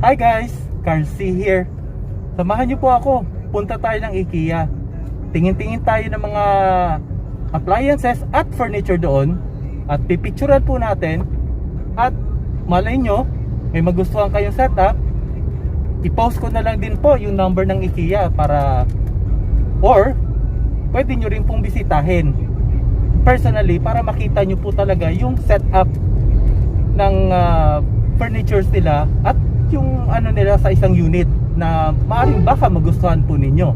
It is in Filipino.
Hi guys, Carl C here. Samahan niyo po ako. Punta tayo ng IKEA. Tingin-tingin tayo ng mga appliances at furniture doon. At pipicturean po natin. At malay nyo, may magustuhan kayong setup. I-post ko na lang din po yung number ng IKEA para, or pwede nyo rin pong bisitahin personally para makita nyo po talaga yung setup ng furnitures nila at yung ano nila sa isang unit na maaaring baka magustuhan po ninyo.